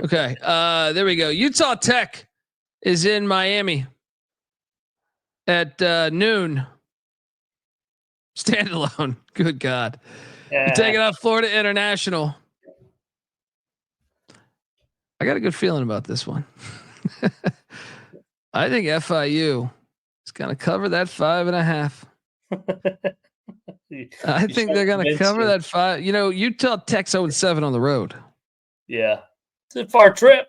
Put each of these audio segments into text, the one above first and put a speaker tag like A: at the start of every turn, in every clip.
A: Okay. There we go. Utah Tech is in Miami at noon. Standalone. Good God. You're taking off Florida International. I got a good feeling about this one. I think FIU is going to cover that 5.5. I think they're going to cover that 5. You know, Utah Tech's 0-7 on the road.
B: Yeah. It's a far trip.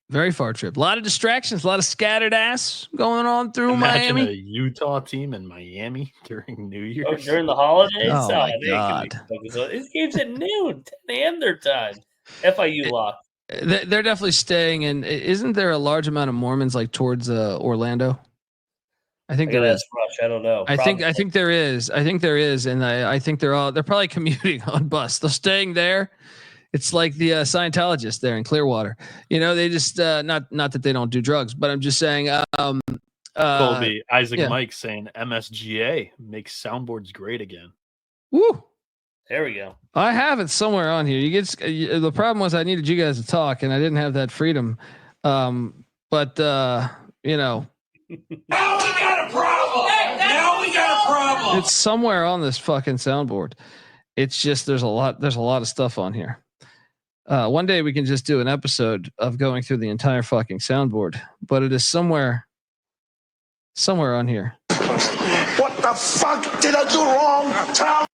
A: Very far trip. A lot of distractions, a lot of scattered ass going on through
C: Imagine
A: Miami.
C: a Utah team in Miami during New Year's.
B: Oh, during the holidays?
A: Oh, my God.
B: This game's at noon, 10 a.m. their time. FIU lock.
A: They're definitely staying in. Isn't there a large amount of Mormons like towards Orlando? I think there is.
B: Rush. I don't know.
A: I think there is. I think there is, and I think they're probably commuting on bus. They're staying there. It's like the Scientologists there in Clearwater. You know, they just not that they don't do drugs, but I'm just saying.
C: Colby Isaac Mike saying MSGA makes soundboards great again.
A: Woo!
B: There we go.
A: I have it somewhere on here. The problem was I needed you guys to talk, and I didn't have that freedom. But you know.
D: Now we got a problem. Now we got a problem.
A: It's somewhere on this fucking soundboard. It's just there's a lot of stuff on here. One day we can just do an episode of going through the entire fucking soundboard, but it is somewhere on here.
D: What the fuck did I do wrong, Tom?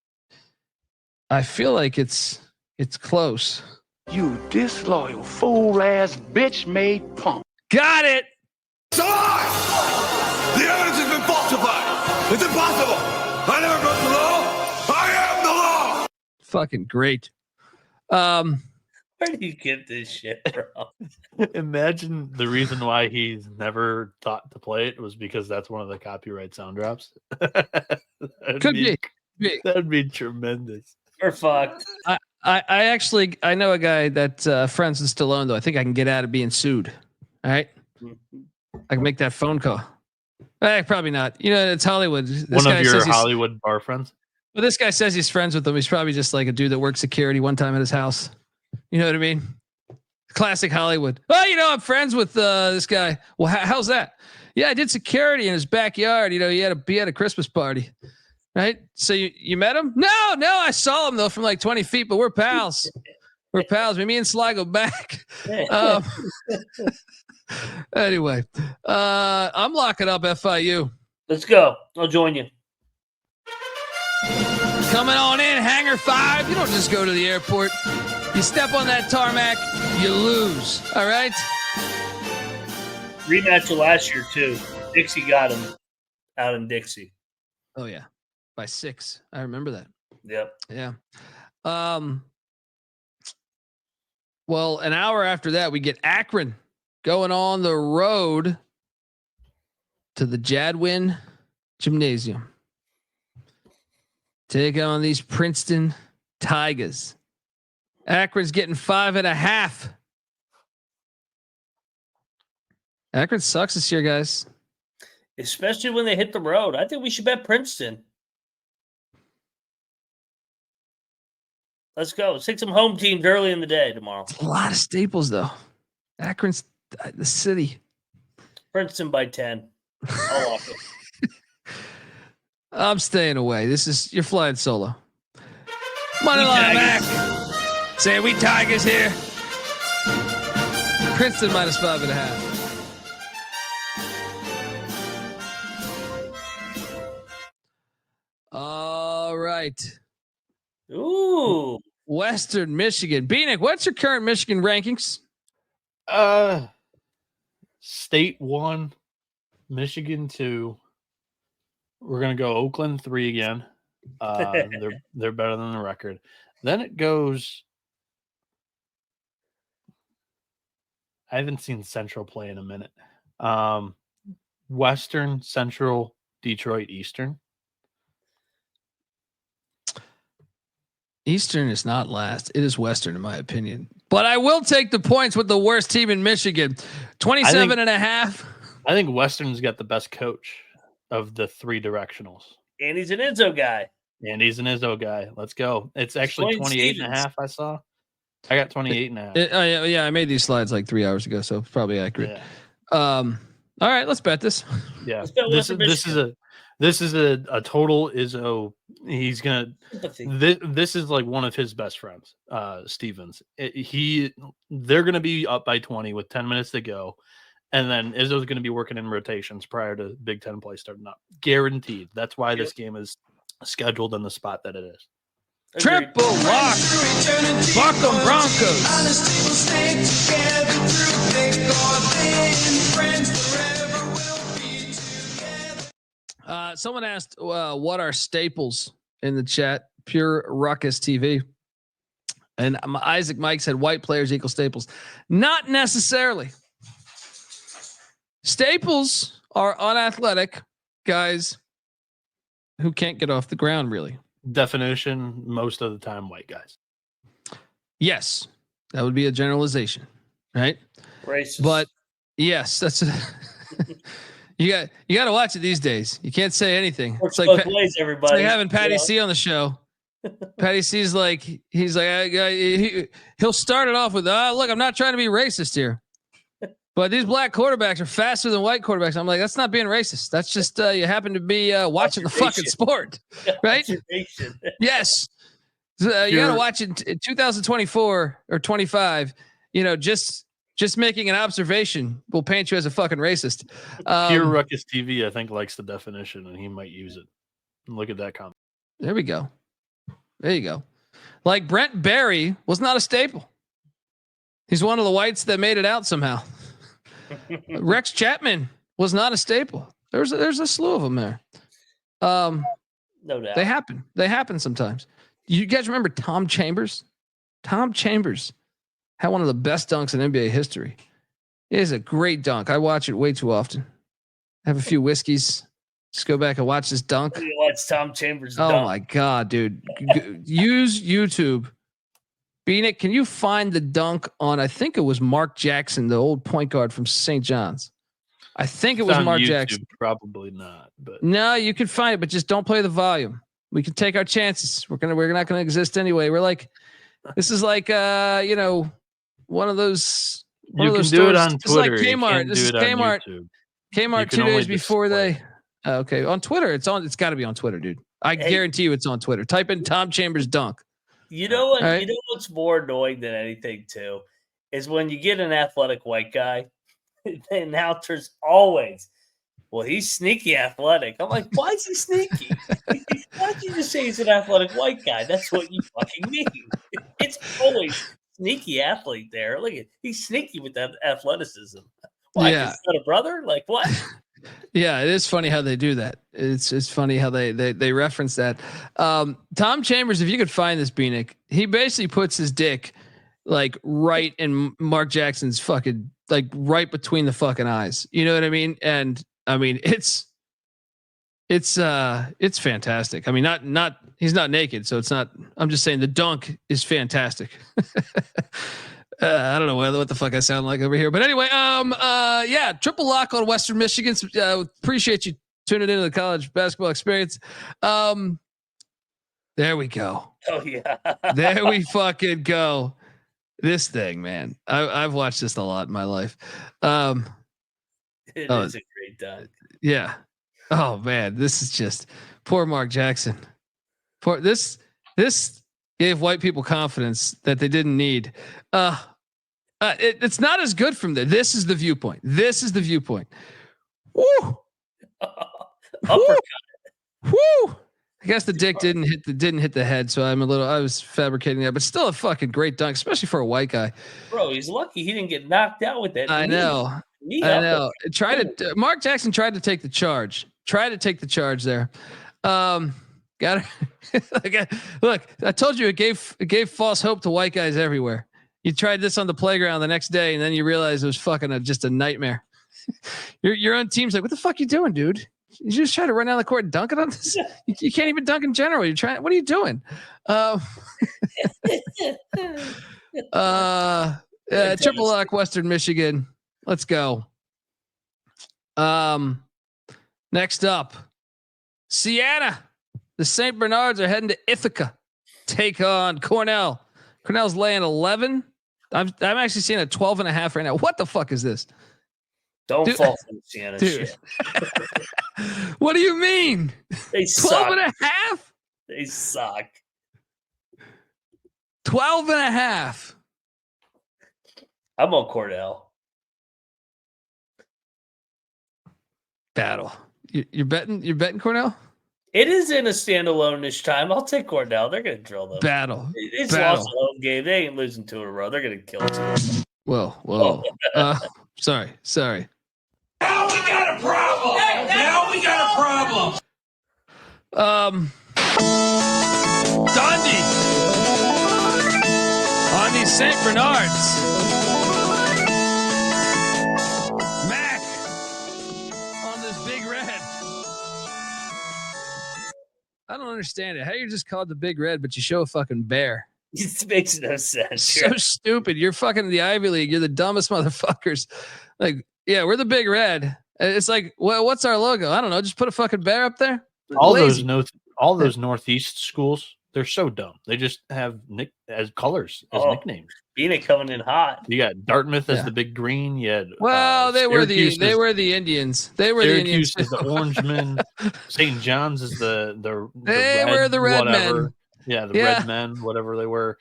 A: I feel like it's close.
D: You disloyal fool ass bitch made punk.
A: Got it.
D: So the evidence has been falsified. It's impossible. I never broke the law. I am the law.
A: Fucking great.
B: Where do you get this shit from?
C: Imagine the reason why he's never thought to play it was because that's one of the copyright sound drops.
A: Could be.
C: That'd be tremendous.
B: We're fucked.
A: I know a guy that friends with Stallone though. I think I can get out of being sued. All right. I can make that phone call. Probably not. You know, it's Hollywood.
C: One of your Hollywood bar friends.
A: Well, this guy says he's friends with him. He's probably just like a dude that worked security one time at his house. You know what I mean? Classic Hollywood. Oh, you know, I'm friends with this guy. Well, how's that? Yeah, I did security in his backyard. You know, he had a Christmas party. Right? So you met him? No, I saw him though from like 20 feet, but we're pals. We're pals. Me and Sly go back. Anyway, I'm locking up FIU.
B: Let's go. I'll join you.
A: Coming on in, Hangar 5. You don't just go to the airport. You step on that tarmac, you lose. All right?
B: Rematch of last year, too. Dixie got him out in Dixie.
A: Oh, yeah. By 6. I remember that.
B: Yep.
A: Yeah. Well, an hour after that, we get Akron going on the road to the Jadwin Gymnasium. Take on these Princeton Tigers. Akron's getting 5.5. Akron sucks this year, guys.
B: Especially when they hit the road. I think we should bet Princeton. Let's go. Let's take some home teams early in the day tomorrow.
A: It's a lot of staples, though. Akron's the city.
B: Princeton by 10. I'll lock it.
A: I'm staying away. You're flying solo. Money line, Mac. Say we Tigers here. Princeton minus 5.5. All right.
B: Ooh.
A: Western Michigan. Bieniek, what's your current Michigan rankings?
C: State 1, Michigan 2. We're gonna go Oakland 3 again. They're better than the record. Then it goes. I haven't seen Central play in a minute. Western, Central, Detroit, Eastern.
A: Eastern is not last. It is Western, in my opinion. But I will take the points with the worst team in Michigan. 27.5.
C: I think Western's got the best coach of the 3 directionals.
B: And he's an Izzo guy.
C: Let's go. It's actually 28.5 I saw. I got 28.5.
A: Yeah, I made these slides like 3 hours ago, so it's probably accurate.
C: Yeah.
A: All right, let's bet this.
C: Yeah.
B: Let's bet
C: This is a total Izzo. He's gonna. This is like one of his best friends, Stevens. They're gonna be up by 20 with 10 minutes to go, and then Izzo's gonna be working in rotations prior to Big Ten play starting up. Guaranteed. That's why this game is scheduled in the spot that it is.
A: Triple lock. Fuck 'em Broncos. Someone asked what are staples in the chat. Pure Ruckus TV. And Isaac Mike said white players equal staples. Not necessarily. Staples are unathletic guys who can't get off the ground, really.
C: Definition, most of the time, white guys.
A: Yes, that would be a generalization, right?
B: Racist.
A: But yes, that's you got to watch it these days. You can't say anything. It's like
B: everybody.
A: It's like having Patty C on the show. Patty C's like he'll start it off with look, I'm not trying to be racist here, but these black quarterbacks are faster than white quarterbacks. I'm like, that's not being racist. That's just you happen to be watching the fucking sport, right? Yes. You got to watch it in 2024 or 25. Just making an observation will paint you as a fucking racist.
C: Pure Ruckus TV, I think, likes the definition, and he might use it. Look at that comment.
A: There we go. There you go. Like Brent Barry was not a staple. He's one of the whites that made it out somehow. Rex Chapman was not a staple. There's a slew of them there.
B: No doubt.
A: They happen sometimes. You guys remember Tom Chambers? Tom Chambers had one of the best dunks in NBA history. It is a great dunk. I watch it way too often. Have a few whiskeys. Just go back and watch this dunk.
B: You watch Tom Chambers
A: Oh
B: dunk.
A: my God, dude. Use YouTube. Bieniek, can you find the dunk on, I think it was Mark Jackson, the old point guard from St. John's. I think it was Mark
C: YouTube,
A: Jackson.
C: Probably not. But
A: no, you can find it, but just don't play the volume. We can take our chances. We're not gonna exist anyway. We're like, this is like one of those.
C: You can do it on Twitter.
A: It's like Kmart. This is Kmart. Kmart 2 days before they. Okay, on Twitter, it's got to be on Twitter, dude. I guarantee you, it's on Twitter. Type in Tom Chambers dunk.
B: You know what? Right? You know what's more annoying than anything too is when you get an athletic white guy. The announcers always, well, he's sneaky athletic. I'm like, why is he sneaky? Why don't you just say he's an athletic white guy? That's what you fucking mean. It's always sneaky athlete there. Look at he's sneaky with that athleticism. Why?
A: Yeah.
B: He's got a brother? Like what?
A: Yeah, it is funny how they do that. It's funny how they reference that. Tom Chambers, if you could find this, Bieniek, he basically puts his dick like right in Mark Jackson's fucking like right between the fucking eyes. You know what I mean? And I mean it's fantastic. I mean, not he's not naked, so it's not. I'm just saying the dunk is fantastic. I don't know what the fuck I sound like over here, but anyway, yeah, triple lock on Western Michigan. Appreciate you tuning into the college basketball experience. There we go.
B: Oh yeah,
A: there we fucking go. This thing, man, I've watched this a lot in my life.
B: It is a great dunk.
A: Yeah. Oh man, this is just poor Mark Jackson. Poor this gave white people confidence that they didn't need. It's not as good from there. This is the viewpoint. Woo.
B: Uppercut.
A: Woo. I guess the dick didn't hit the head, so I was fabricating that, but still a fucking great dunk, especially for a white guy.
B: Bro, he's lucky he didn't get knocked out with that.
A: I know. Mark Jackson tried to take the charge. There. Got it. Look, I told you it gave false hope to white guys everywhere. You tried this on the playground the next day, and then you realize it was fucking just a nightmare. Your own team's like, what the fuck you doing, dude? You just try to run down the court and dunk it on this. You can't even dunk in general. You're trying. What are you doing? Triple lock, Western Michigan. Let's go. Next up, Siena. The St. Bernards are heading to Ithaca, take on Cornell. Cornell's laying 11. I'm actually seeing a 12.5 right now. What the fuck is this?
B: Don't fall for the Sienna shit.
A: What do you mean?
B: They suck.
A: 12.5?
B: They suck.
A: 12.5.
B: I'm on Cornell.
A: Battle. You're betting Cornell?
B: It is in a standalone-ish time. I'll take Cornell. They're going to drill them.
A: Battle.
B: It's lost a home game. They ain't losing 2 in a row. They're going to kill it.
A: Whoa. Sorry.
D: Now we got a problem. Now we got a problem.
A: Dundee St. Bernards. Mac on this big red. I don't understand it. How you just called the big red, but you show a fucking bear?
B: It makes no sense.
A: So stupid. You're fucking the Ivy League. You're the dumbest motherfuckers. Like, yeah, we're the big red. It's like, well, what's our logo? I don't know. Just put a fucking bear up there.
C: All those Northeast schools, they're so dumb. They just have colors as nicknames.
B: Bieniek coming in hot.
C: You got Dartmouth as the big green. You had,
A: they were the Indians. They were the Indians.
C: Syracuse is the Orangemen. St. John's is the
A: they were the red men.
C: Yeah, red men, whatever they were.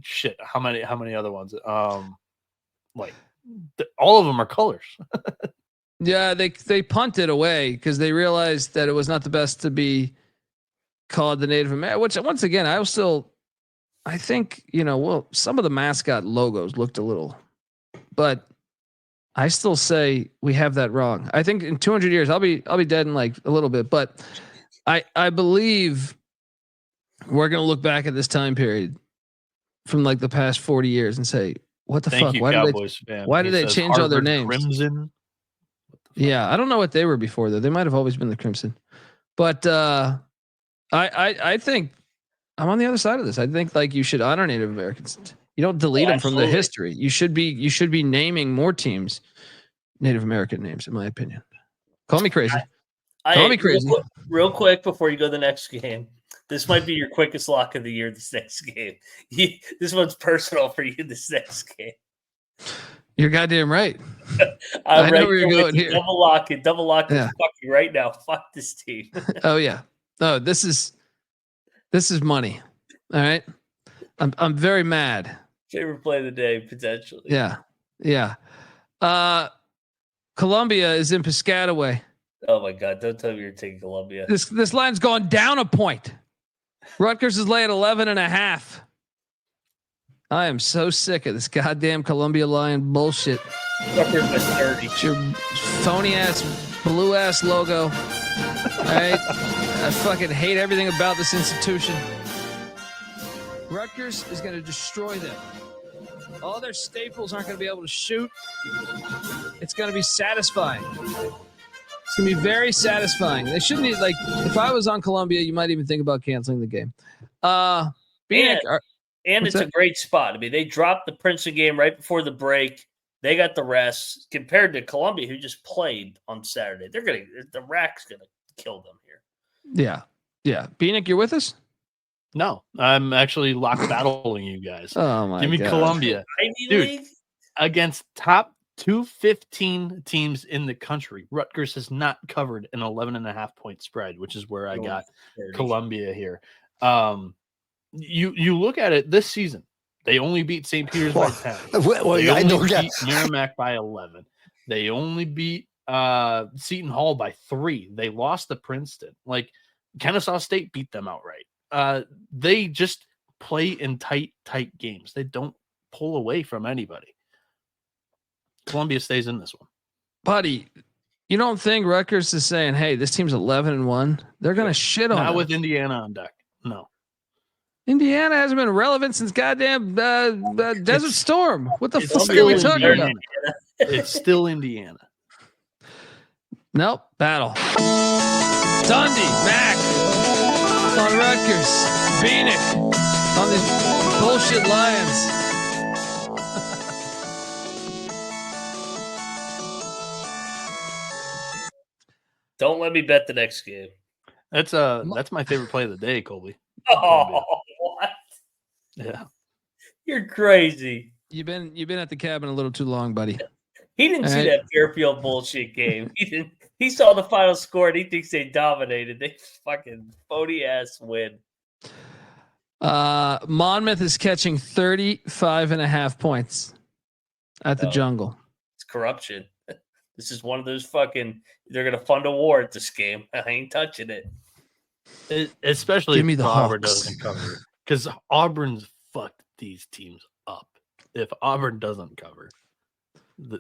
C: Shit. How many other ones? All of them are colors.
A: Yeah, they punted away because they realized that it was not the best to be called the Native American. Which, once again, I think some of the mascot logos looked a little, but I still say we have that wrong. I think in 200 years, I'll be dead in like a little bit, but I believe we're gonna look back at this time period from like the past 40 years and say, what the fuck? Why did they change all their names?
C: Crimson.
A: Yeah, I don't know what they were before though. They might have always been the Crimson, but I think I'm on the other side of this. I think like you should honor Native Americans. You don't delete them from the history. You should be naming more teams Native American names, in my opinion. Call me crazy. Call me crazy.
B: Real quick before you go to the next game. This might be your quickest lock of the year. This next game. This one's personal for you. This next game.
A: You're goddamn right.
B: I know
A: where you're going here.
B: Double lock it. Fuck you right now. Fuck this team.
A: Oh yeah. No, this is money. All right. I'm very mad.
B: Favorite play of the day, potentially.
A: Yeah. Columbia is in Piscataway.
B: Oh my God. Don't tell me you're taking Columbia.
A: This line's gone down a point. Rutgers is laying 11.5. I am so sick of this goddamn Columbia Lion bullshit.
B: Rutgers is 30.
A: It's your phony ass, blue ass logo. All right. I fucking hate everything about this institution. Rutgers is going to destroy them. All their staples aren't going to be able to shoot. It's going to be satisfying. It's going to be very satisfying. They shouldn't need, like, if I was on Columbia, you might even think about canceling the game.
B: And it's a great spot. I mean, they dropped the Princeton game right before the break. They got the rest compared to Columbia, who just played on Saturday. The rack's going to kill them here.
A: Yeah. Bieniek, you're with us?
C: No, I'm actually lock battling you guys.
A: Oh my God.
C: Give me Columbia. Dude, against top 215 teams in the country, Rutgers has not covered an 11.5 point spread, which is where I got 30. Columbia here. You look at it this season, they only beat St. Peter's by 10. They only beat Merrimack by 11. They only beat Seton Hall by 3. They lost to Princeton. Like, Kennesaw State beat them outright. They just play in tight games. They don't pull away from anybody. Columbia stays in this one.
A: Buddy, you don't think Rutgers is saying, hey, this team's 11-1? They're going to shit on them.
C: Not with Indiana on deck. No.
A: Indiana hasn't been relevant since goddamn Desert Storm. What the fuck are we talking about?
C: It's still Indiana.
A: Nope. Battle. Dundee, Mac on Rutgers. Bieniek on these bullshit Lions.
B: Don't let me bet the next game.
C: That's my favorite play of the day, Colby.
B: Oh, what?
C: Yeah.
B: You're crazy.
A: You've been at the cabin a little too long, buddy.
B: He didn't see that Fairfield bullshit game. He didn't. He saw the final score and he thinks they dominated. They fucking phony ass win.
A: Monmouth is catching 35.5 points at the Jungle.
B: It's corruption. This is one of those fucking. They're gonna fund a war at this game. I ain't touching it.
C: Especially
A: Give me
C: if
A: the
C: Auburn
A: Hawks.
C: doesn't cover, because Auburn's fucked these teams up. If Auburn doesn't cover,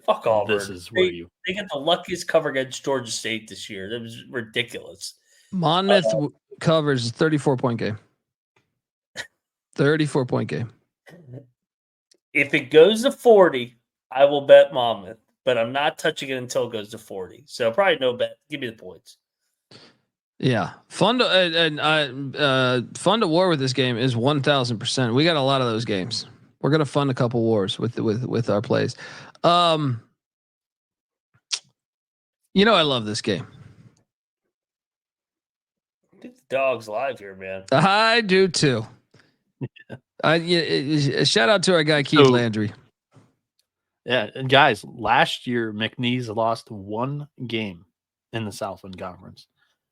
B: Fuck Auburn.
C: This is where
B: they got the luckiest cover against Georgia State this year. That was ridiculous.
A: Monmouth covers 34-point game. 34-point game.
B: If it goes to 40, I will bet Monmouth, but I'm not touching it until it goes to 40. So probably no bet. Give me the points.
A: Yeah, fun to war with this game is 1,000%. We got a lot of those games. We're gonna fund a couple wars with our plays. I love this game.
B: I think the dog's live here, man.
A: I do too. Shout out to our guy Keith Landry.
C: Yeah, and guys, last year McNeese lost one game in the Southland Conference.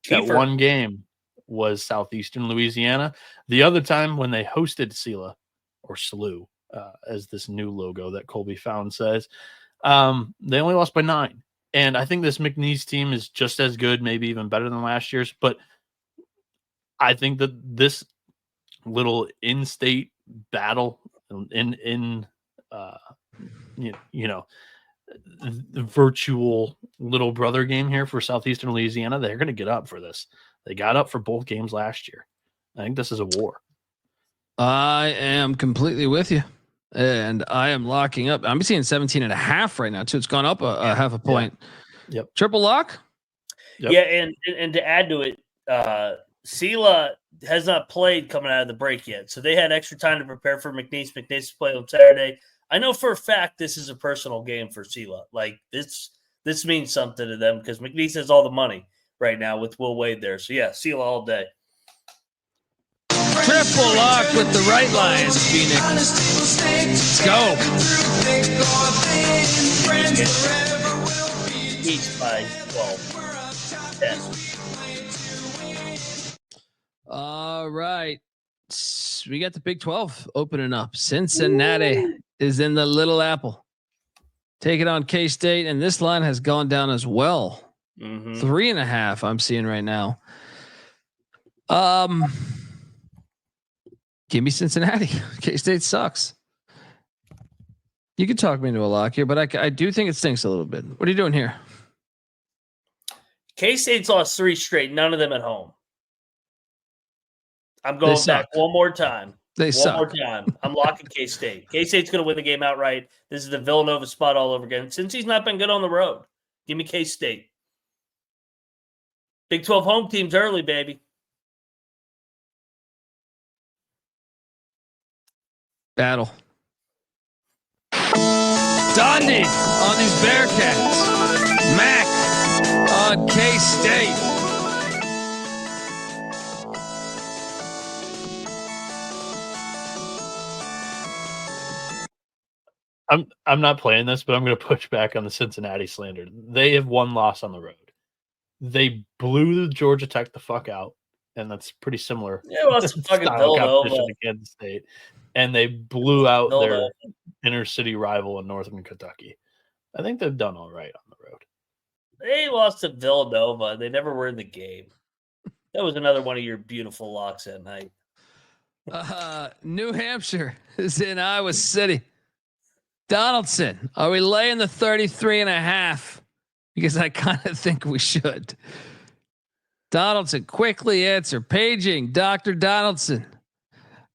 C: That one game was Southeastern Louisiana. The other time when they hosted SELA or SLU, as this new logo that Colby found says, they only lost by 9. And I think this McNeese team is just as good, maybe even better than last year's. But I think that this little in-state battle in the virtual little brother game here for Southeastern Louisiana, they're going to get up for this. They got up for both games last year. I think this is a war.
A: I am completely with you, and I am locking up. I'm seeing 17.5 right now too. It's gone up a half a point.
C: Yeah. Yep.
A: Triple lock.
B: Yep. Yeah. And to add to it, SELA has not played coming out of the break yet. So they had extra time to prepare for McNeese. McNeese played on Saturday. I know for a fact this is a personal game for SELA. Like this means something to them because McNeese has all the money right now with Will Wade there. So yeah, SELA all day.
A: Triple lock with the right lines, Phoenix. Let's go.
B: Each by 12. 10.
A: All right. We got the Big 12 opening up. Cincinnati is in the Little Apple. Take it on K-State, and this line has gone down as well. 3.5 I'm seeing right now. Give me Cincinnati. K-State sucks. You can talk me into a lock here, but I do think it stinks a little bit. What are you doing here?
B: K-State's lost 3 straight, none of them at home. I'm going back one more time. One more time. I'm locking K-State. K-State's going to win the game outright. This is the Villanova spot all over again. Since he's not been good on the road, give me K-State. Big 12 home teams early, baby.
A: Battle. Dundee on these Bearcats. Mac on K-State.
C: I'm not playing this, but I'm going to push back on the Cincinnati slander. They have one loss on the road. They blew Georgia Tech the fuck out, and that's pretty similar.
B: Yeah, well, that's fucking Villanova
C: to Kansas State, and they blew out their inner city rival in Northern Kentucky. I think they've done all right on the road.
B: They lost to Villanova. They never were in the game. That was another one of your beautiful locks at night.
A: New Hampshire is in Iowa City. Donaldson, are we laying the 33.5? Because I kind of think we should. Donaldson, quickly answer. Paging, Dr. Donaldson.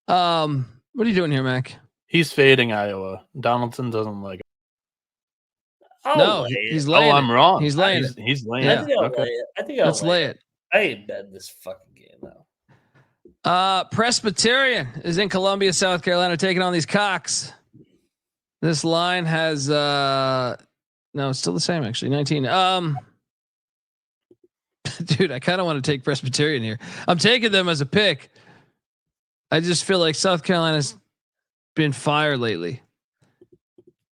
A: What are you doing here, Mac?
C: He's fading Iowa. Donaldson doesn't like it.
A: No, he's laying.
C: Oh, I'm wrong.
A: He's laying.
C: He's laying.
B: Yeah. I think I'll
A: Let's lay it.
B: I ain't betting this fucking game now.
A: Presbyterian is in Columbia, South Carolina, taking on these Cocks. This line has no, it's still the same actually. 19. Dude, I kind of want to take Presbyterian here. I'm taking them as a pick. I just feel like South Carolina's been fire lately.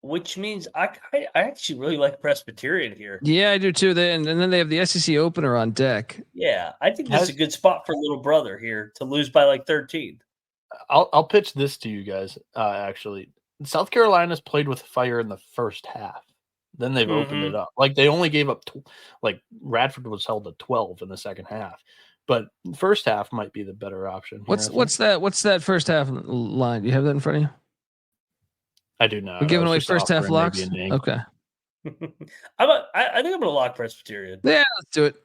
B: Which means I actually really like Presbyterian here.
A: Yeah, I do too. And then they have the SEC opener on deck.
B: Yeah, I think this is a good spot for little brother here to lose by like 13.
C: I'll pitch this to you guys. Actually, South Carolina's played with fire in the first half. Then they've opened it up. Like they only gave up Radford was held at 12 in the second half, but first half might be the better option.
A: What's that first half line? Do you have that in front of you?
C: I do not.
A: We're giving away first half locks. Okay.
B: I think I'm gonna lock Presbyterian.
A: Yeah, let's do it.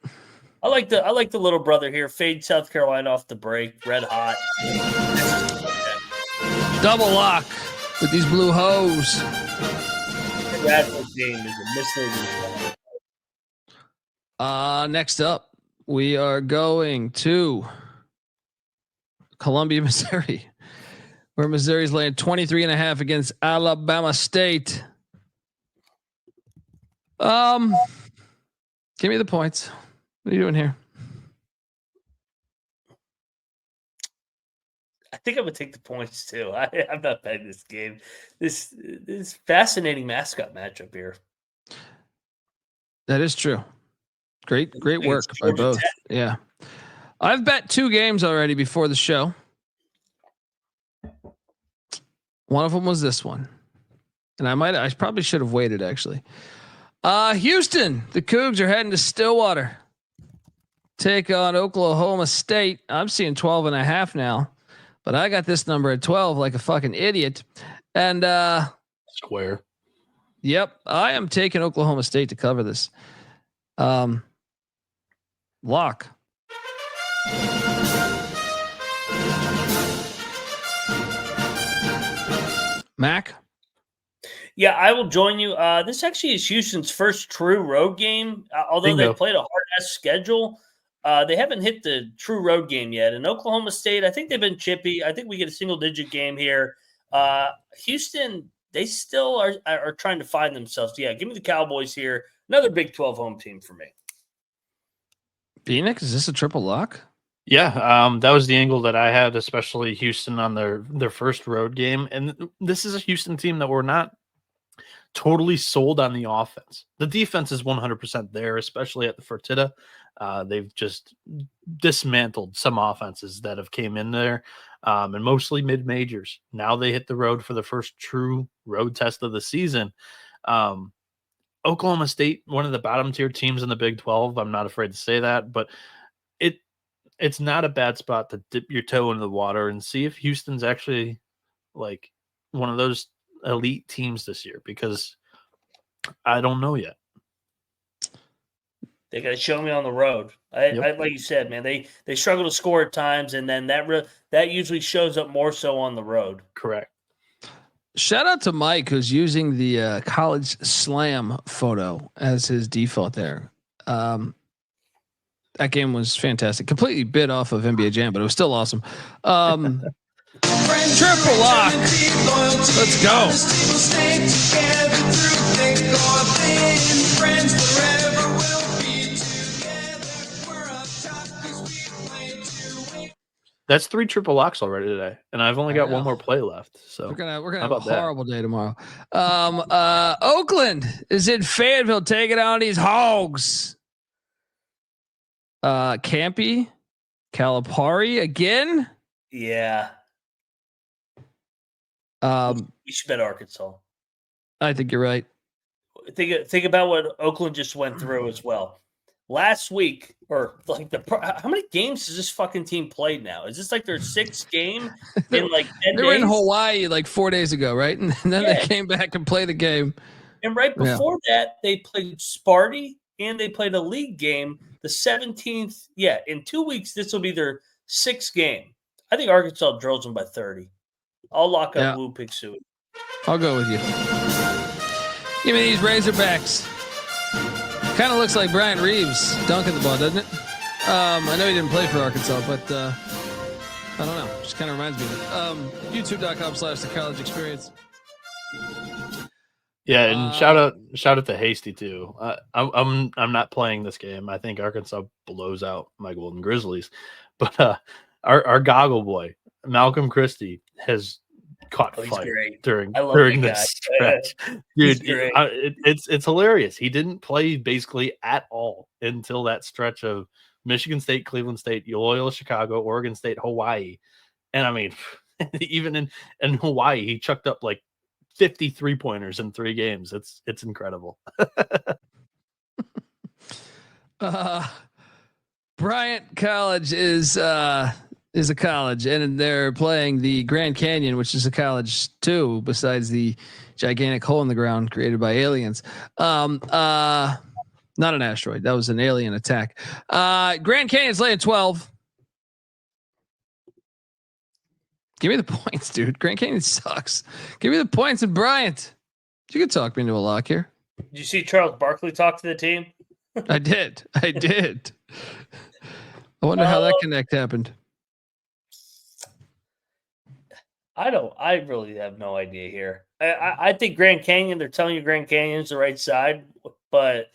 B: I like the little brother here. Fade South Carolina off the break. Red hot.
A: Double lock with these blue hose.
B: The Radford game is a misleading one.
A: Next up, we are going to Columbia, Missouri, where Missouri's laying 23.5 against Alabama State. Give me the points. What are you doing here?
B: I think I'm gonna take the points too. I'm not betting this game. This fascinating mascot matchup here.
A: That is true. Great work by both. Yeah. I've bet 2 games already before the show. One of them was this one. And I probably should have waited actually. Houston, the Cougs are heading to Stillwater. Take on Oklahoma State. I'm seeing 12.5 now, but I got this number at 12 like a fucking idiot. And
C: square.
A: Yep, I am taking Oklahoma State to cover this. Lock. Mac?
B: Yeah, I will join you. This actually is Houston's first true road game. Although they played a hard-ass schedule, they haven't hit the true road game yet. And Oklahoma State, I think they've been chippy. I think we get a single-digit game here. Houston, they still are trying to find themselves. Yeah, give me the Cowboys here. Another Big 12 home team for me.
A: Bieniek, is this a triple lock?
C: Yeah, that was the angle that I had, especially Houston on their first road game. And this is a Houston team that we're not totally sold on the offense. The defense is 100% there, especially at the Fertitta. They've just dismantled some offenses that have came in there, and mostly mid-majors. Now they hit the road for the first true road test of the season. Oklahoma State, one of the bottom tier teams in the Big 12. I'm not afraid to say that, but it's not a bad spot to dip your toe into the water and see if Houston's actually like one of those elite teams this year, because I don't know yet.
B: They got to show me on the road. I like you said, man, they struggle to score at times, and then that usually shows up more so on the road.
C: Correct.
A: Shout out to Mike, who's using the college slam photo as his default there. That game was fantastic. Completely bit off of NBA Jam, but it was still awesome. Triple lock. Let's go.
C: That's 3 triple locks already today, and I've only got one more play left. So
A: we're gonna have a horrible day tomorrow. Oakland is in Fayetteville taking on these Hogs. Campy, Calipari again.
B: Yeah. We should bet Arkansas.
A: I think you're right.
B: Think about what Oakland just went through as well. Last week, or like how many games has this fucking team played now? Is this like their 6th game in like 10
A: They
B: days?
A: were in Hawaii like 4 days ago, right? And then they came back and played the game.
B: And right before that, they played Sparty and they played a league game the 17th. Yeah, in 2 weeks, this will be their 6th game. I think Arkansas drills them by 30. I'll lock up Wu Pig Sui.
A: I'll go with you. Give me these Razorbacks. Kind of looks like Bryant Reeves dunking the ball, doesn't it? I know he didn't play for Arkansas, but I don't know. Just kind of reminds me of it. YouTube.com/the college experience.
C: Yeah, and shout out to Hasty too. I'm not playing this game. I think Arkansas blows out my Golden Grizzlies, but our goggle boy Malcolm Christie has caught
B: he's
C: fire
B: great.
C: during
B: I love
C: this stretch. Dude,
B: great.
C: It's hilarious. He didn't play basically at all until that stretch of Michigan State, Cleveland State, Loyola, Chicago, Oregon State, Hawaii. And I mean, even in Hawaii, he chucked up like 50 3-pointers in 3 games. It's incredible.
A: Bryant College is a college, and they're playing the Grand Canyon, which is a college too, besides the gigantic hole in the ground created by aliens. Not an asteroid. That was an alien attack. Grand Canyon's laying 12. Give me the points, dude. Grand Canyon sucks. Give me the points in Bryant. You could talk me into a lock here.
B: Did you see Charles Barkley talk to the team?
A: I did. I wonder how that connect happened.
B: I really have no idea here. I think Grand Canyon, they're telling you Grand Canyon's the right side, but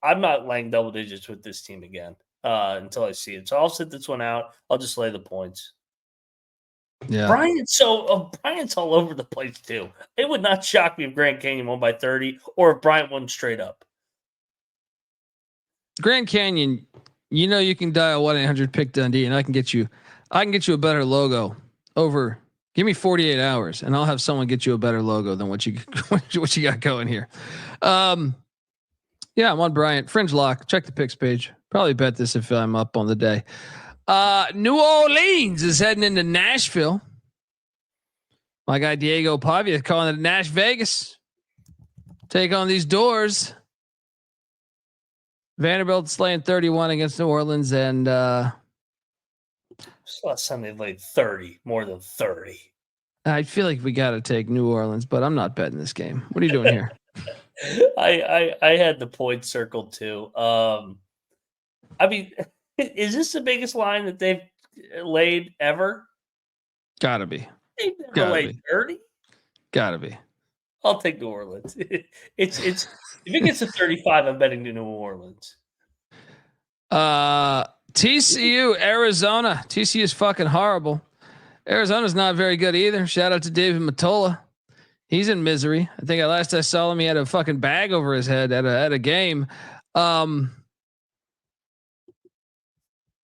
B: I'm not laying double digits with this team again until I see it. So I'll sit this one out. I'll just lay the points.
A: Yeah.
B: Bryant's all over the place too. It would not shock me if Grand Canyon won by 30 or if Bryant won straight up.
A: Grand Canyon, you can dial 1-800-PICK-DUNDEE and I can get you a better logo over. Give me 48 hours and I'll have someone get you a better logo than what you got going here. Yeah, I'm on Bryant. Fringe lock. Check the picks page. Probably bet this if I'm up on the day. New Orleans is heading into Nashville. My guy Diego Pavia calling it Nash Vegas. Take on these doors. Vanderbilt's laying 31 against New Orleans, and
B: last time they laid 30, more than 30.
A: I feel like we got to take New Orleans, but I'm not betting this game. What are you doing here?
B: I had the point circled too. I mean, is this the biggest line that they've laid ever?
A: Gotta be.
B: They've never laid 30.
A: Gotta be.
B: I'll take New Orleans. It's if it gets to 35, I'm betting to New Orleans.
A: TCU, Arizona. TCU is fucking horrible. Arizona's not very good either. Shout out to David Matola. He's in misery. I think last I saw him, he had a fucking bag over his head at a game. I'll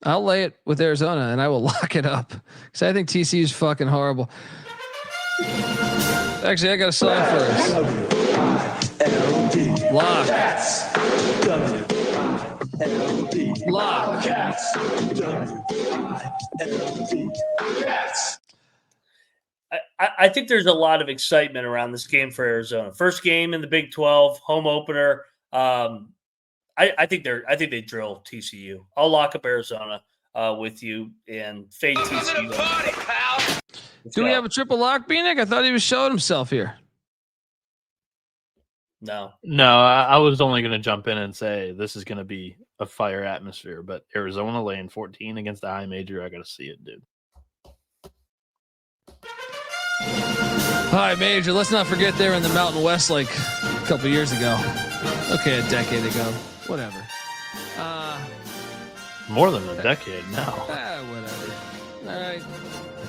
A: lay it with Arizona and I will lock it up because I think TCU is fucking horrible. Actually, I got a song first. Lock. Lock.
B: I think there's a lot of excitement around this game for Arizona. First game in the Big 12, home opener. I think they drill TCU. I'll lock up Arizona with you and fade TCU.
D: Party, pal.
A: Do we have a triple lock, Bieniek? I thought he was showing himself here.
B: No,
C: I was only going to jump in and say this is going to be a fire atmosphere, but Arizona laying 14 against the high major, I got to see it, dude.
A: High major. Let's not forget they were in the Mountain West like a couple years ago. Okay, a decade ago. Whatever.
C: More than a decade now.
A: Whatever. All right.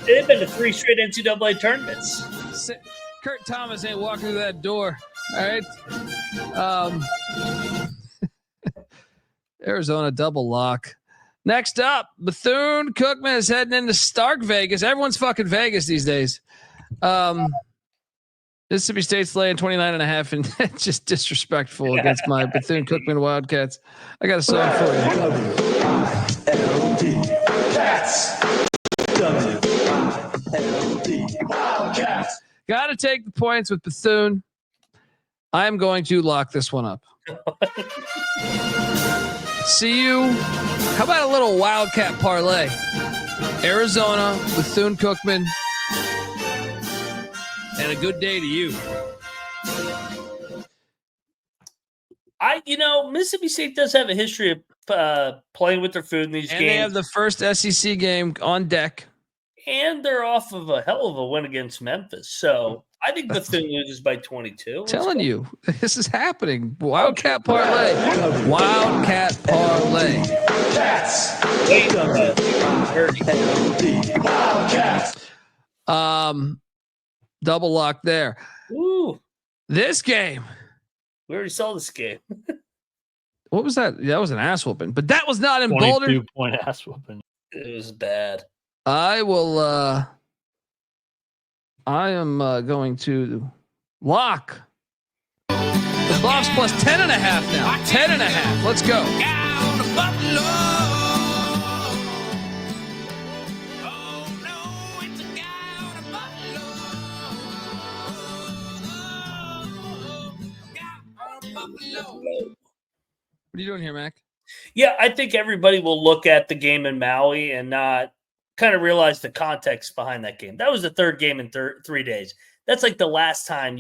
B: they've been to 3 straight NCAA tournaments.
A: Kurt Thomas ain't walking through that door. All right. Arizona double lock. Next up, Bethune-Cookman is heading into Stark Vegas. Everyone's fucking Vegas these days. Mississippi State's laying 29.5, and it's just disrespectful against my Bethune-Cookman Wildcats. I got a song for you.
E: W-I-L-D. Cats. W-I-L-D. Wildcats.
A: Got to take the points with Bethune. I'm going to lock this one up. See you. How about a little Wildcat parlay? Arizona, Bethune-Cookman, and a good day to you.
B: Mississippi State does have a history of playing with their food in these games.
A: And they have the first SEC game on deck.
B: And they're off of a hell of a win against Memphis. So I think Bethune loses by 22.
A: Telling you, this is happening. Wildcat parlay. Wildcat parlay. Double lock there.
B: Ooh,
A: This game.
B: we already saw this game.
A: What was that? That was an ass whooping, but that was not in
C: 22
A: Boulder.
C: point ass whooping.
B: It was bad.
A: I will. I am going to lock the Buffs plus 10.5 now. 10.5. Let's go. What are you doing here, Mac?
B: Yeah, I think everybody will look at the game in Maui and not kind of realize the context behind that game. That was the third game in 3 days. That's like the last time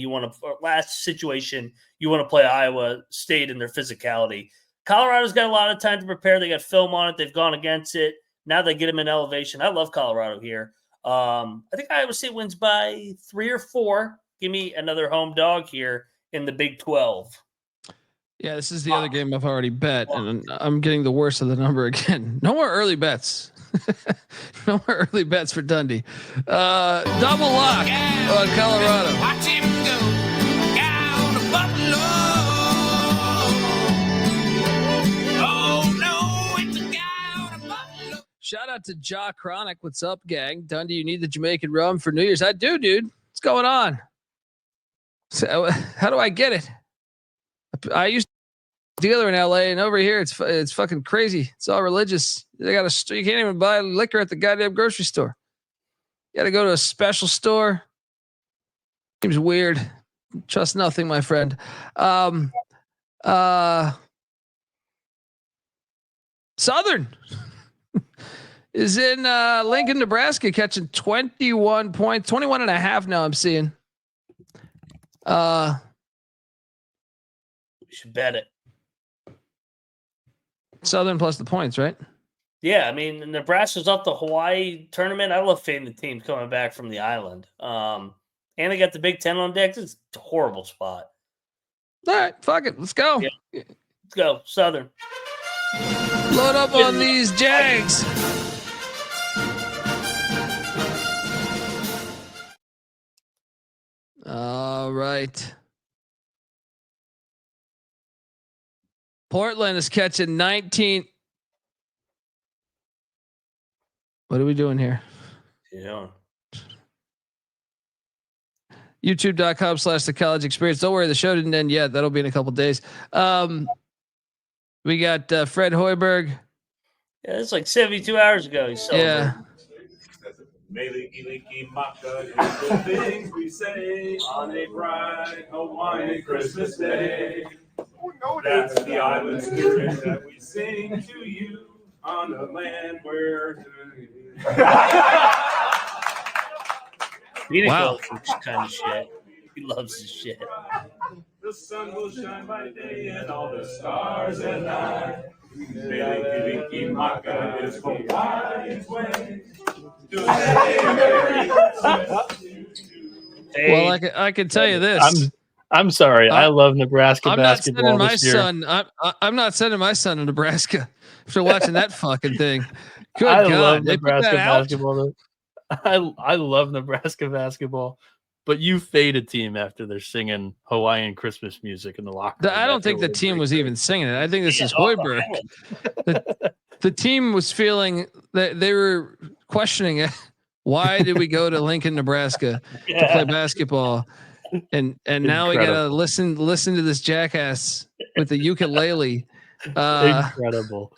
B: last situation you want to play Iowa State in their physicality. Colorado's got a lot of time to prepare. They got film on it. They've gone against it. Now they get them in elevation. I love Colorado here. I think Iowa State wins by 3 or 4. Give me another home dog here in the Big 12.
A: Yeah, this is the other game I've already bet, and I'm getting the worst of the number again. No more early bets. No more early bets for Dundee. Double lock on Colorado.
F: Watch him go down to Buffalo. Oh no, it's a guy to Buffalo.
A: Shout out to Ja Chronic. What's up, gang? Dundee, you need the Jamaican rum for New Year's? I do, dude. What's going on? So, how do I get it? I used to dealer in LA, and over here it's fucking crazy. It's all religious. They got you can't even buy liquor at the goddamn grocery store. You got to go to a special store. Seems weird. Trust nothing, my friend. Southern is in Lincoln, Nebraska, catching 21 points, 21.5 now. I'm seeing.
B: We should bet it.
A: Southern plus the points, right?
B: Yeah, I mean, Nebraska's off the Hawaii tournament. I love fading the teams coming back from the island. And they got the Big Ten on deck. It's a horrible spot.
A: All right, fuck it. Let's go.
B: Yeah. Let's go, Southern.
A: Load up on these Jags. All right. Portland is catching 19. What are we doing here?
B: Yeah.
A: YouTube.com/the college experience. Don't worry, the show didn't end yet. That'll be in a couple days. We got Fred Hoiberg.
B: Yeah, it's like 72 hours ago. He's
A: Yeah.
G: The things we say on a bright Hawaiian Christmas day. That's the island spirit that we sing to you on the land where.
B: Wow. Kind of shit. He loves this shit.
G: The sun will shine by day and all the stars at night. Meliki Maka is Hawaii's way.
A: Well, I can tell you this.
C: I'm sorry. I love Nebraska basketball this year.
A: I'm not sending my son to Nebraska after watching that fucking thing. Good
C: I
A: God.
C: love
A: They put
C: Nebraska
A: that out?
C: basketball. I love Nebraska basketball, but you fade a team after they're singing Hawaiian Christmas music in the locker room.
A: I don't think the team was even singing it. I think this is Hoiberg. The team was feeling that they were questioning it. Why did we go to Lincoln, Nebraska to play basketball? And now we gotta listen to this jackass with the ukulele.
C: Incredible.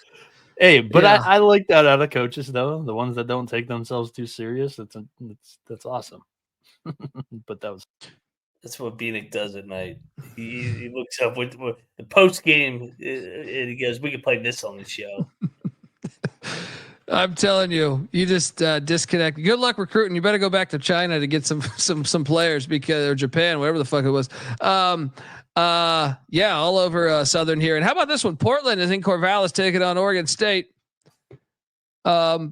C: Hey, but yeah. I like that out of coaches though. The ones that don't take themselves too serious. That's awesome. But
B: that's what Bieniek does at night. He looks up with the post game and he goes, "We can play this on the show."
A: I'm telling you, you just disconnect. Good luck recruiting. You better go back to China to get some players or Japan, whatever the fuck it was. Yeah, all over Southern here. And how about this one? Portland is in Corvallis taking on Oregon State.
B: That's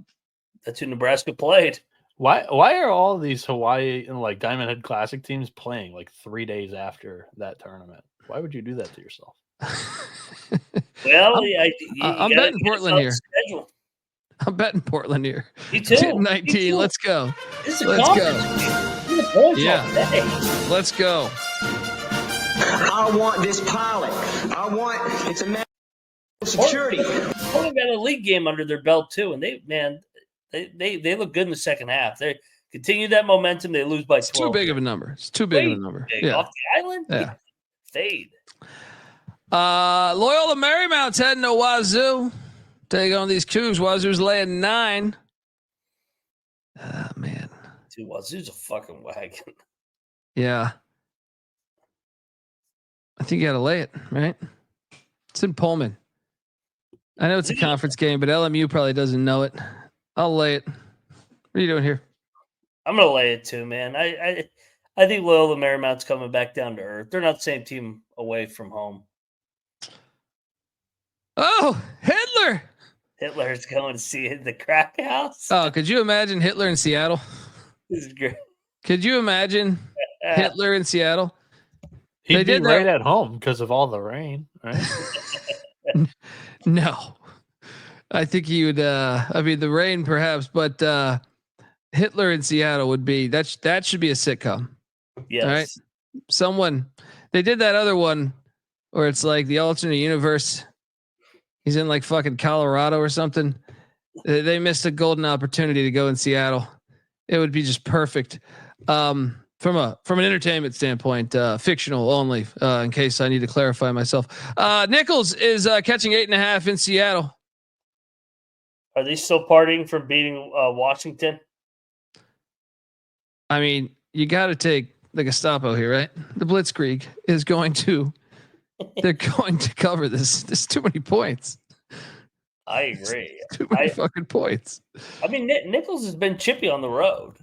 B: who Nebraska played.
C: Why are all these Hawaii and like Diamond Head Classic teams playing like 3 days after that tournament? Why would you do that to yourself?
B: Well,
A: I'm betting Portland here.
B: Schedule.
A: I'm betting Portland here.
B: Me too.
A: 19. Let's go.
B: It's a
A: Let's
B: conference.
A: go.
B: points
A: Yeah.
B: all day.
A: Let's go.
H: I want this pilot. It's a matter of security.
B: Only got a league game under their belt too, and they look good in the second half. They continue that momentum. They lose by 12.
A: It's too big of a number. It's too big of a number.
B: Big.
A: Yeah.
B: Off the island?
A: Yeah.
B: Fade.
A: Loyola Marymount's heading to Wazoo. Take on these Cougs. Wazoo's laying 9. Man.
B: Dude, Wazoo's a fucking wagon.
A: Yeah. I think you got to lay it, right? It's in Pullman. I know it's a conference game, but LMU probably doesn't know it. I'll lay it. What are you doing here?
B: I'm gonna lay it too, man. I think Loyola Marymount's coming back down to earth. They're not the same team away from home.
A: Oh, Hitler.
B: Hitler's going to see the crack house.
A: Oh, could you imagine Hitler in Seattle?
B: This is great.
A: Could you imagine Hitler in Seattle?
C: He'd
A: They
C: be
A: did
C: right
A: that-
C: at home because of all the rain, right?
A: No. I think he would the rain perhaps, but Hitler in Seattle would be that should be a sitcom.
B: Yes.
A: All right. Someone they did that other one where it's like the alternate universe. He's in like fucking Colorado or something. They missed a golden opportunity to go in Seattle. It would be just perfect. From an entertainment standpoint, fictional only, in case I need to clarify myself. Nicholls is catching 8.5 in Seattle.
B: Are they still partying from beating Washington?
A: I mean, you got to take the Gestapo here, right? The Blitzkrieg is going to, they're going to cover this. There's too many points.
B: I agree.
A: Too many fucking points.
B: I mean, Nicholls has been chippy on the road.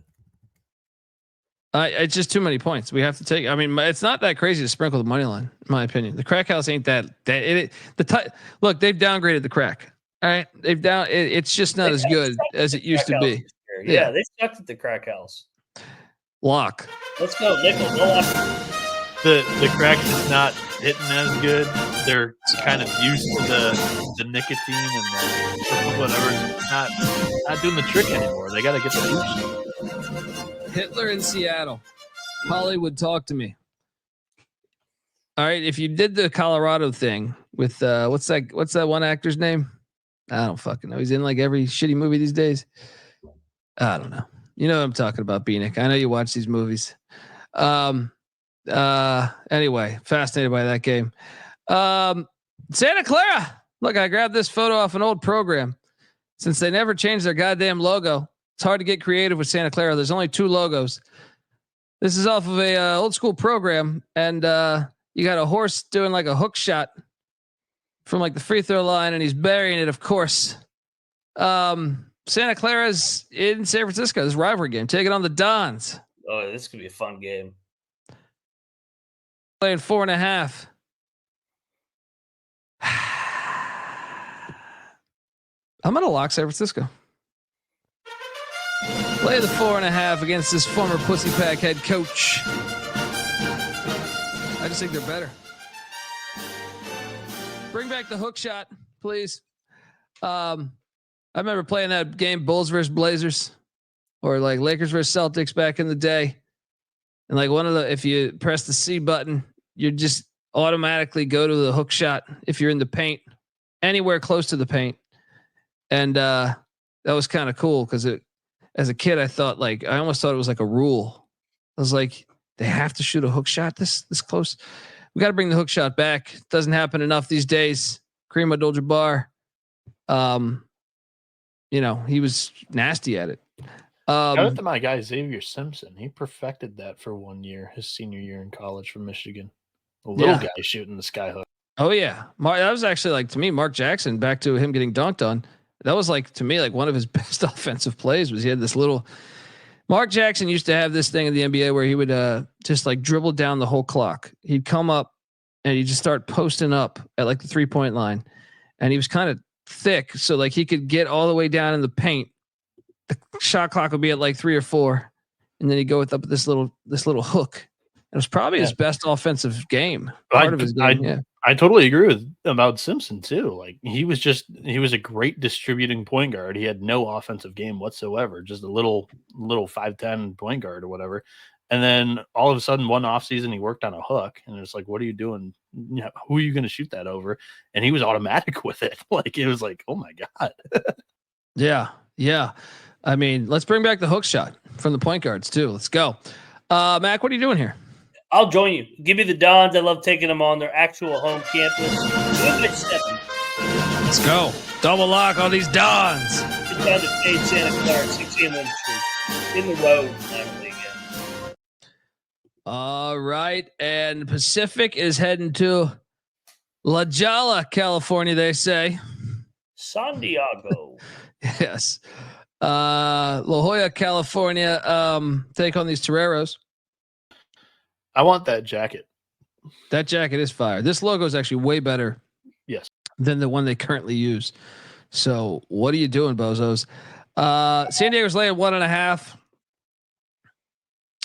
A: It's just too many points. We have to take. I mean, it's not that crazy to sprinkle the money line, in my opinion. The crack house ain't that. Look, they've downgraded the crack. All right, it's just not as good as it used to be.
B: Yeah, they sucked at the crack house.
A: Lock.
B: Let's go, Nicholls. Go lock.
C: The crack is not hitting as good. They're kind of used to the nicotine and the whatever. It's not doing the trick anymore. They got to get the juice.
A: Hitler in Seattle. Hollywood, talk to me. All right, if you did the Colorado thing with what's that one actor's name? I don't fucking know. He's in like every shitty movie these days. I don't know. You know what I'm talking about, Bieniek. I know you watch these movies. Anyway, fascinated by that game. Santa Clara. Look, I grabbed this photo off an old program. Since they never changed their goddamn logo, it's hard to get creative with Santa Clara. There's only 2 logos. This is off of a old school program, and you got a horse doing like a hook shot from like the free throw line, and he's burying it, of course. Santa Clara's in San Francisco. This rivalry game, taking on the Dons.
B: Oh, this could be a fun game.
A: Playing 4.5. I'm gonna lock San Francisco. Play the 4.5 against this former Pussy Pack head coach. I just think they're better. Bring back the hook shot, please. I remember playing that game, Bulls versus Blazers, or like Lakers versus Celtics back in the day. And like if you press the C button, you just automatically go to the hook shot if you're in the paint, anywhere close to the paint. And that was kind of cool because as a kid, I almost thought it was like a rule. I was like, they have to shoot a hook shot this close. We got to bring the hook shot back. It doesn't happen enough these days. Kareem Abdul-Jabbar, he was nasty at it.
C: Shout out to my guy Xavier Simpson. He perfected that for 1 year, his senior year in college from Michigan. A little guy shooting the skyhook.
A: Oh yeah, that was actually like to me, Mark Jackson. Back to him getting dunked on. That was like to me like one of his best offensive plays. Was he had this little. Mark Jackson used to have this thing in the NBA where he would just like dribble down the whole clock. He'd come up and he'd just start posting up at like the 3-point line, and he was kind of thick, so like he could get all the way down in the paint. The shot clock would be at like 3 or 4, and then he'd go with up this little hook. It was probably his best offensive game. Part of his game.
C: I totally agree about Simpson too. Like he was a great distributing point guard. He had no offensive game whatsoever, just a little 5'10" point guard or whatever. And then all of a sudden, one offseason, he worked on a hook. And it's like, what are you doing? Who are you going to shoot that over? And he was automatic with it. Like, it was like, oh, my God.
A: Yeah. Yeah. I mean, let's bring back the hook shot from the point guards, too. Let's go. Mac, what are you doing here?
B: I'll join you. Give me the Dons. I love taking them on their actual home campus.
A: Let's go. Double lock on these Dons.
B: Get down to fade Santa Clara, 6-game win streak. In the road. Again.
A: All right. And Pacific is heading to La Jolla, California, they say.
B: San Diego.
A: Yes. La Jolla, California. Take on these Toreros.
C: I want that jacket.
A: That jacket is fire. This logo is actually way better.
C: Yes.
A: Than the one they currently use. So what are you doing, bozos? San Diego's laying 1.5.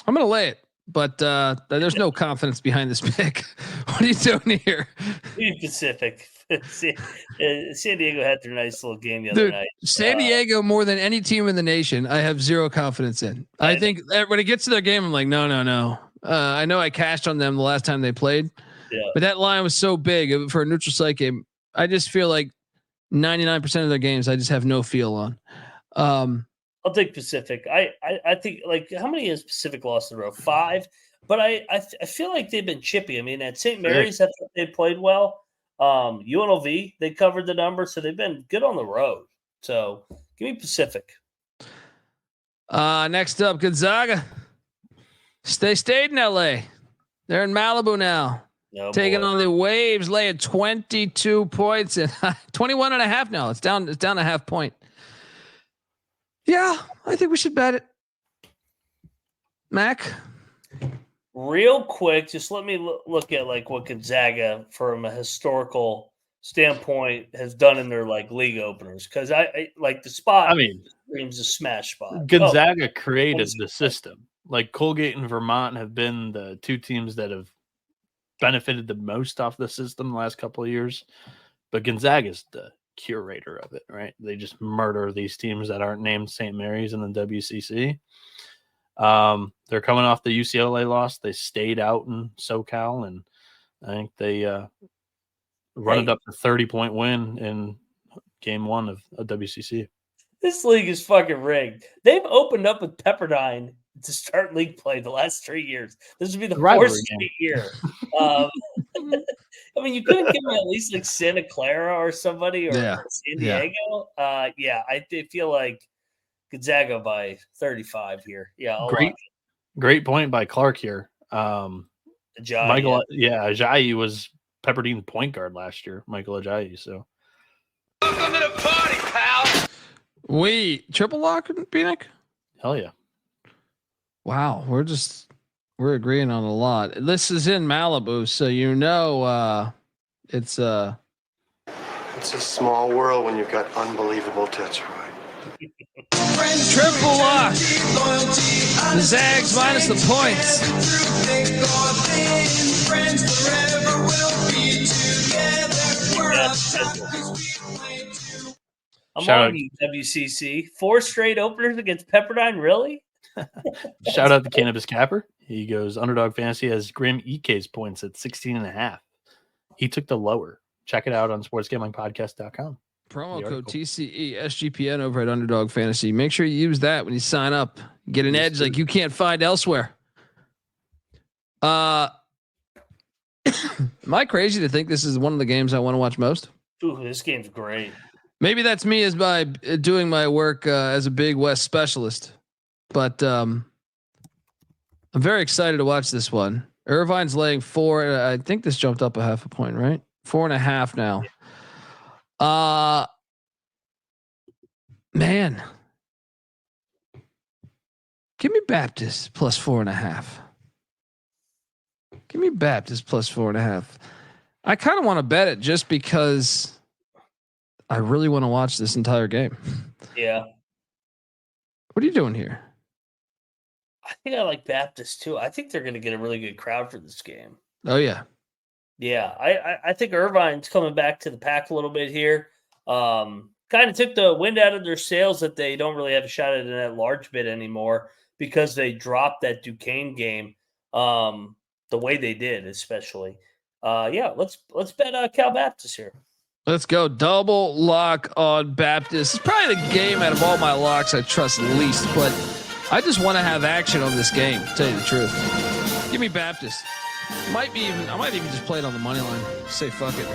A: I'm going to lay it, but there's no confidence behind this pick. What are you doing here?
B: Pacific. San Diego had their nice little game the other night.
A: San Diego, more than any team in the nation, I have zero confidence in. I think when it gets to their game, I'm like, no. I know I cashed on them the last time they played, but that line was so big for a neutral site game. I just feel like 99% of their games, I just have no feel on.
B: I'll take Pacific. I think, like, how many has Pacific lost in a row? 5. But I feel like they've been chippy. I mean, at St. Mary's, that's what they played well. UNLV, they covered the number, so they've been good on the road. So give me Pacific.
A: Next up, Gonzaga. They stayed in LA. They're in Malibu now. Taking on the Waves, laying 22 points and 21.5 now. It's down a half point. Yeah, I think we should bet it. Mac?
B: Real quick, just let me look at like what Gonzaga from a historical standpoint has done in their like league openers. Because I like the spot.
C: I mean,
B: seems a smash spot.
C: Gonzaga created the system. Like Colgate and Vermont have been the two teams that have benefited the most off the system the last couple of years, but Gonzaga is the curator of it, right? They just murder these teams that aren't named St. Mary's in the WCC. They're coming off the UCLA loss. They stayed out in SoCal, and I think they run it up to 30-point win in game 1 of a WCC.
B: This league is fucking rigged. They've opened up with Pepperdine to start league play the last 3 years. This would be the
C: rivalry
B: 4th straight year. I mean, you couldn't give me at least like Santa Clara or somebody or San Diego. I feel like Gonzaga by 35 here. Yeah,
C: great point by Clark here.
B: Ajayi,
C: Ajayi was Pepperdine point guard last year. Michael Ajayi. So
D: Welcome to the party, pal.
A: We triple lock, Bieniek?
C: Hell yeah.
A: Wow, we're agreeing on a lot. This is in Malibu, so it's a
I: small world when you've got unbelievable tits, right?
A: Triple lock. The Zags minus the points.
B: I'm on you, WCC. 4 straight openers against Pepperdine, really?
C: Shout out to Cannabis Capper. He goes, Underdog Fantasy has Grim EK's points at 16.5. He took the lower. Check it out on sportsgamblingpodcast.com.
A: Promo code TCE SGPN over at Underdog Fantasy. Make sure you use that when you sign up. Get an edge like you can't find elsewhere. Am I crazy to think this is one of the games I want to watch most?
B: Ooh, this game's great.
A: Maybe that's me as by doing my work as a Big West specialist. But I'm very excited to watch this one. Irvine's laying 4. I think this jumped up a half a point, right? 4.5 now. Man, give me Baptist plus 4.5. Give me Baptist plus 4.5. I kind of want to bet it just because I really want to watch this entire game.
B: Yeah.
A: What are you doing here?
B: I think I like Baptist too. I think they're going to get a really good crowd for this game.
A: Oh yeah.
B: Yeah. I think Irvine's coming back to the pack a little bit here. Kind of took the wind out of their sails that they don't really have a shot at in that large bit anymore because they dropped that Duquesne game the way they did, especially. Let's bet Cal Baptist here.
A: Let's go. Double lock on Baptist. It's probably the game out of all my locks I trust least, but I just want to have action on this game, to tell you the truth. Give me Baptist. I might even just play it on the money line. Say fuck it.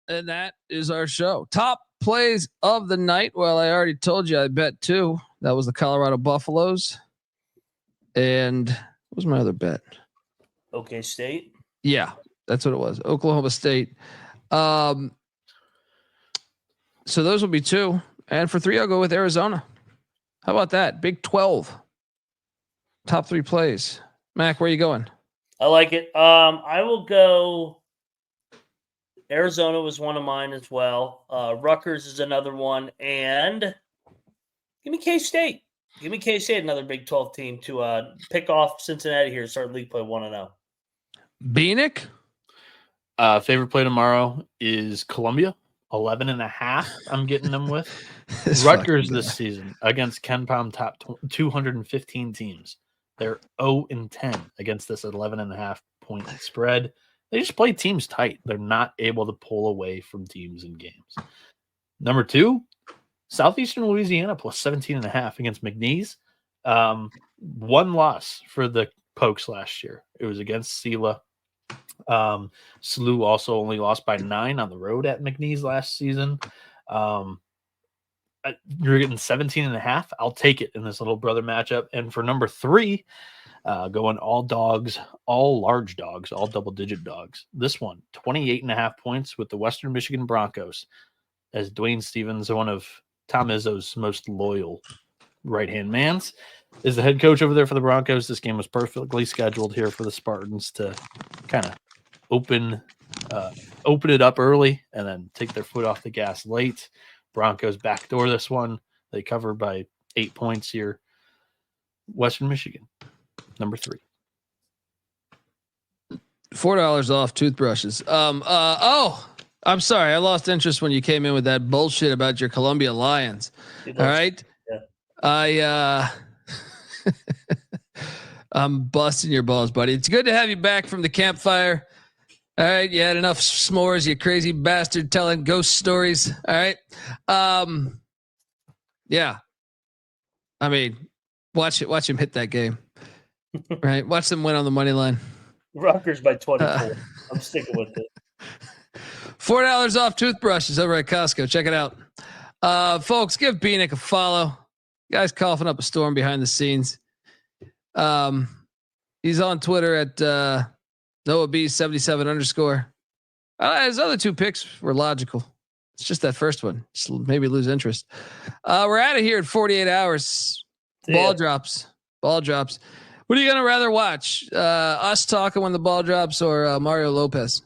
A: And that is our show. Top plays of the night. Well, I already told you I bet 2. That was the Colorado Buffaloes. And what was my other bet?
B: OK State.
A: Yeah, that's what it was. Oklahoma State. So those will be 2. And for 3, I'll go with Arizona. How about that? Big 12. Top 3 plays. Mac, where are you going?
B: I like it. I will go. Arizona was one of mine as well. Rutgers is another one. And give me K-State. Give me K-State, another Big 12 team to pick off Cincinnati here, start league play 1-0.
A: Bieniek?
C: Favorite play tomorrow is Columbia. 11.5. I'm getting them with Rutgers this season against Ken Palm top 215 teams. They're 0-10 against this 11.5 point spread. They just play teams tight. They're not able to pull away from teams in games. Number 2, Southeastern Louisiana plus 17.5 against McNeese. One loss for the Pokes last year. It was against Sela. SLU also only lost by 9 on the road at McNeese last season. You're getting 17.5. I'll take it in this little brother matchup. And for number 3, going all dogs, all large dogs, all double-digit dogs. This one, 28.5 points with the Western Michigan Broncos, as Dwayne Stevens, one of Tom Izzo's most loyal right-hand mans, is the head coach over there for the Broncos. This game was perfectly scheduled here for the Spartans to kind of open it up early and then take their foot off the gas late. Broncos backdoor this one. They cover by 8 points here. Western Michigan, number 3.
A: $4 off toothbrushes. I'm sorry. I lost interest when you came in with that bullshit about your Columbia Lions. All right.
B: Yeah.
A: I'm busting your balls, buddy. It's good to have you back from the campfire. All right. You had enough s'mores, you crazy bastard telling ghost stories. All right. Yeah. I mean, watch him hit that game. Right. Watch them win on the money line.
B: Rutgers by 24. I'm sticking with it.
A: $4 off toothbrushes over at Costco. Check it out. Folks, give Bieniek a follow. Guy's coughing up a storm behind the scenes. He's on Twitter at Noah B77_. His other 2 picks were logical. It's just that first one. Just maybe lose interest. We're out of here in 48 hours. Ball drops. What are you going to rather watch? Us talking when the ball drops or Mario Lopez?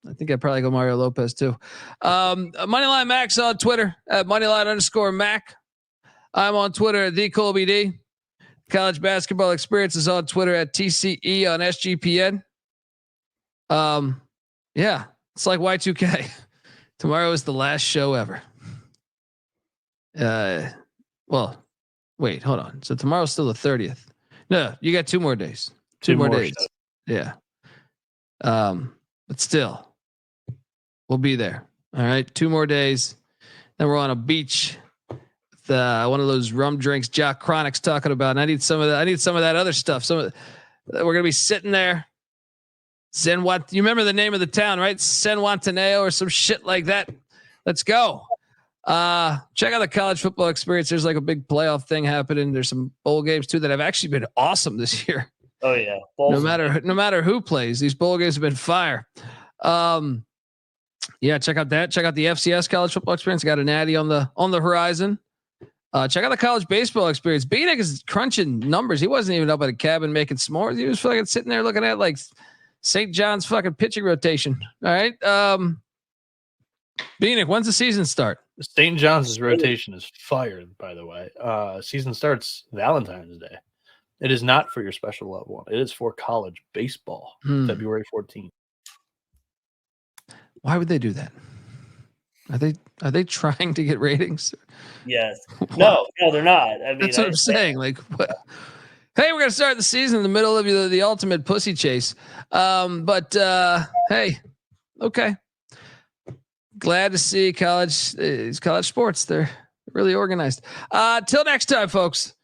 A: I think I'd probably go Mario Lopez too. Moneyline Max on Twitter at Moneyline_Mac. I'm on Twitter at the Colby D. College Basketball Experience is on Twitter at TCE on SGPN. Yeah, it's like Y2K. Tomorrow is the last show ever. Well, wait, hold on. So tomorrow's still the 30th. No, you got 2 more days. 2 more days.
C: Shows.
A: Yeah. But still, we'll be there. All right. 2 more days. Then we're on a beach with one of those rum drinks Jock Chronic's talking about. And I need some of that. I need some of that other stuff. We're gonna be sitting there. You remember the name of the town, right? San Juantaneo or some shit like that. Let's go. Check out the College Football Experience. There's like a big playoff thing happening. There's some bowl games too that have actually been awesome this year.
B: Oh yeah.
A: No matter who plays, these bowl games have been fire. Yeah, check out that. Check out the FCS College Football Experience. Got an Natty on the horizon. Check out the College Baseball Experience. Bieniek is crunching numbers. He wasn't even up at a cabin making s'mores. He was fucking sitting there looking at like St. John's fucking pitching rotation. All right. Bieniek, when's the season start?
C: St. John's rotation is fired, by the way. Season starts Valentine's Day. It is not for your special loved one. It is for college baseball, February 14th.
A: Why would they do that? Are they trying to get ratings?
B: Yes. No, they're not. I mean,
A: That's what I'm saying. Like, what? Hey, we're gonna start the season in the middle of the ultimate pussy chase. Hey, okay. Glad to see college sports. They're really organized. Till next time, folks.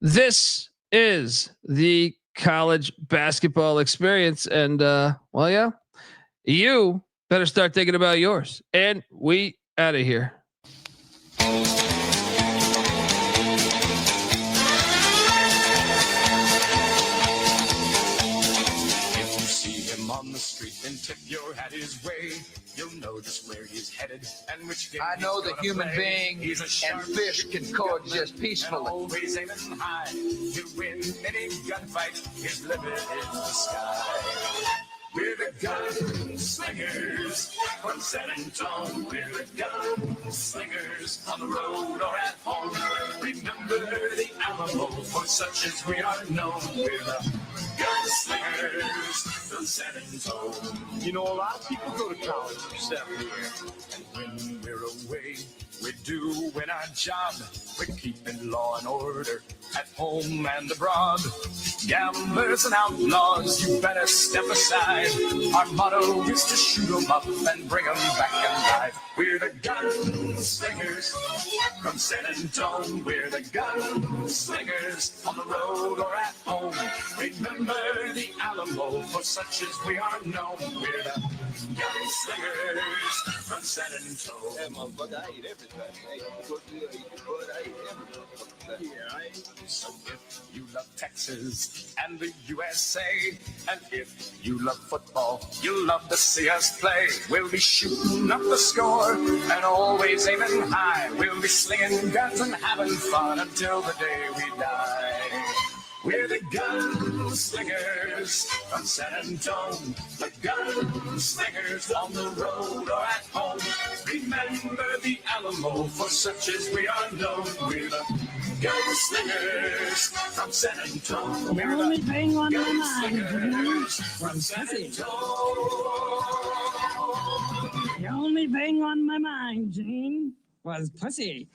A: This is the college basketball experience, and you better start thinking about yours. And we out of here.
F: On the street and tip your hat his way. You'll know just where he's headed and which game.
J: I know the human being and fish can coexist peacefully.
F: Always aiming high to win any gunfight. His limit is the sky. We're the gunslingers from San Antonio. We're the gunslingers on the road or at home. Remember the Alamo, for such as we are known. We're the gunslingers from San Antonio.
J: You know, a lot of people go to college for 7 years.
F: And when we're away, we're doing our job. We're keeping law and order at home and abroad. Gamblers and outlaws, you better step aside. Our motto is to shoot 'em up and bring 'em back alive. We're the gunslingers from San Antonio. We're the gunslingers on the road or at home. Remember the Alamo, for such as we are known. We're the gunslingers from San Antonio.
J: Hey, motherfucker, I eat everything. I eat pussy, I eat butt, I eat everything. Yeah, I eat.
F: So if you love Texas and the USA, and if you love football, you'll love to see us play. We'll be shooting up the score and always aiming high. We'll be slinging guns and having fun until the day we die. We're the gunslingers from San Antonio, the gunslingers on the road or at home. Remember the Alamo, for such as we are known. We're the gunslingers from San Antonio. We're the gunslingers from San Antonio.
K: The only thing on my mind, Gene, was pussy.